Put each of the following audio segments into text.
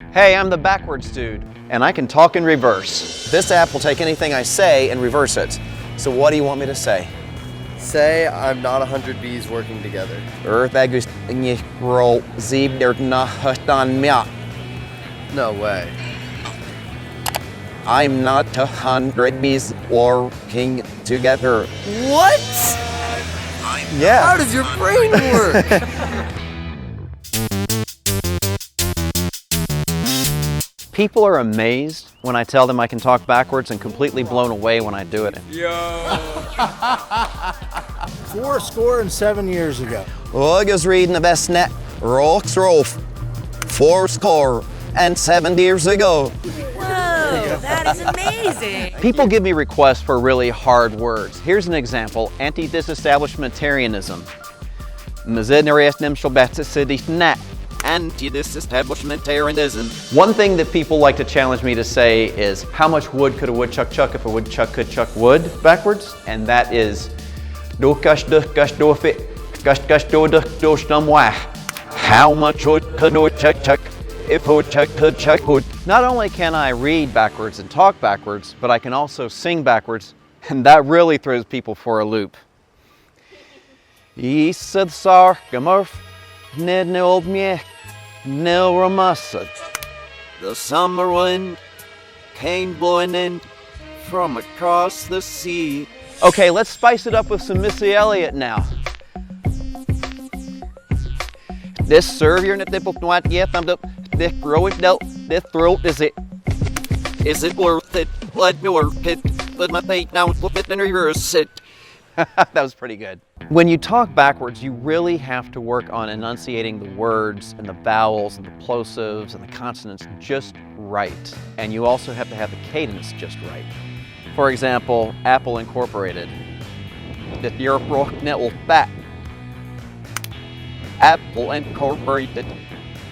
Hey, I'm the backwards dude, and I can talk in reverse. This app will take anything I say and reverse it. So what do you want me to say? Say I'm not 100 bees working together. No way. I'm not 100 bees working together. What? Yeah. How does your brain work? People are amazed when I tell them I can talk backwards and completely blown away when I do it. Yo! 7 years ago. I was reading the best net, Rocks Rolf, 7 years ago. Whoa, that is amazing. People give me requests for really hard words. Here's an example, anti-disestablishmentarianism. Anti-disestablishmentarianism. One thing that people like to challenge me to say is, how much wood could a woodchuck chuck if a woodchuck could chuck wood backwards? And that is, how much wood could a woodchuck chuck if a woodchuck could chuck wood? Not only can I read backwards and talk backwards, but I can also sing backwards, and that really throws people for a loop. The summer wind came blowing in from across the sea. Okay, let's spice it up with some Missy Elliott now. This serve your nipple not yet. I'm the growing out. This throat is it worth it? Let me work it. Put my feet down, put it in reverse it. That was pretty good. When you talk backwards, you really have to work on enunciating the words and the vowels and the plosives and the consonants just right. And you also have to have the cadence just right. For example, Apple Incorporated. Apple Incorporated.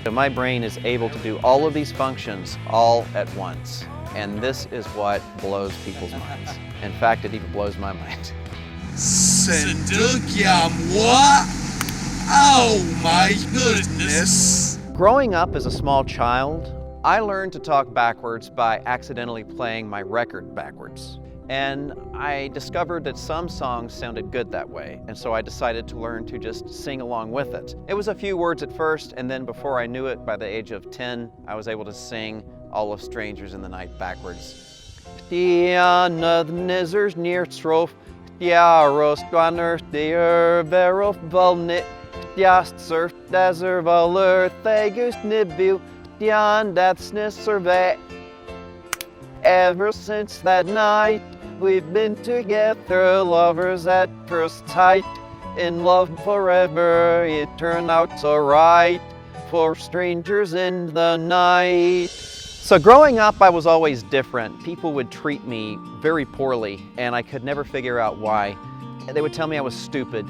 So my brain is able to do all of these functions all at once. And this is what blows people's minds. In fact, it even blows my mind. Oh my goodness! Growing up as a small child, I learned to talk backwards by accidentally playing my record backwards. And I discovered that some songs sounded good that way, and so I decided to learn to just sing along with it. It was a few words at first, and then before I knew it, by the age of 10, I was able to sing All of Strangers in the Night backwards. Rostwanner, der Verof Volnit, Jast Surf Desert Valur, Thegus Nibu, Dian Datsnis Survey. Ever since that night, we've been together, lovers at first sight. In love forever, it turned out so right, for strangers in the night. So growing up, I was always different. People would treat me very poorly, and I could never figure out why. They would tell me I was stupid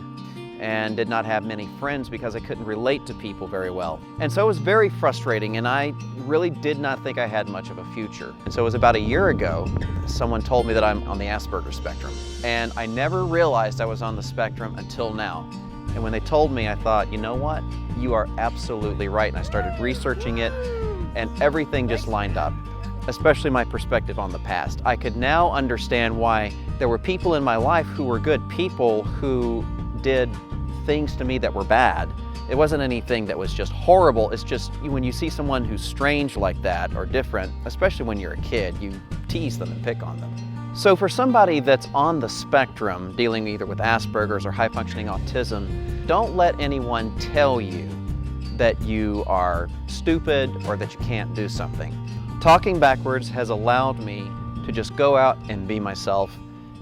and did not have many friends because I couldn't relate to people very well. And so it was very frustrating, and I really did not think I had much of a future. And so it was about a year ago, someone told me that I'm on the Asperger spectrum. And I never realized I was on the spectrum until now. And when they told me, I thought, you know what? You are absolutely right. And I started researching it, and everything just lined up, especially my perspective on the past. I could now understand why there were people in my life who were good people who did things to me that were bad. It wasn't anything that was just horrible. It's just when you see someone who's strange like that or different, especially when you're a kid, you tease them and pick on them. So for somebody that's on the spectrum, dealing either with Asperger's or high-functioning autism, don't let anyone tell you that you are stupid or that you can't do something. Talking backwards has allowed me to just go out and be myself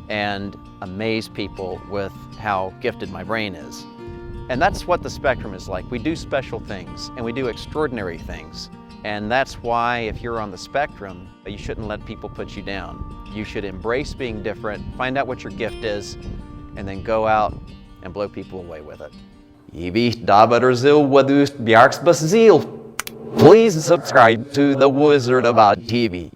and amaze people with how gifted my brain is. And that's what the spectrum is like. We do special things and we do extraordinary things. And that's why if you're on the spectrum, you shouldn't let people put you down. You should embrace being different, find out what your gift is, and then go out and blow people away with it. Please subscribe to the Wizard of Oz TV.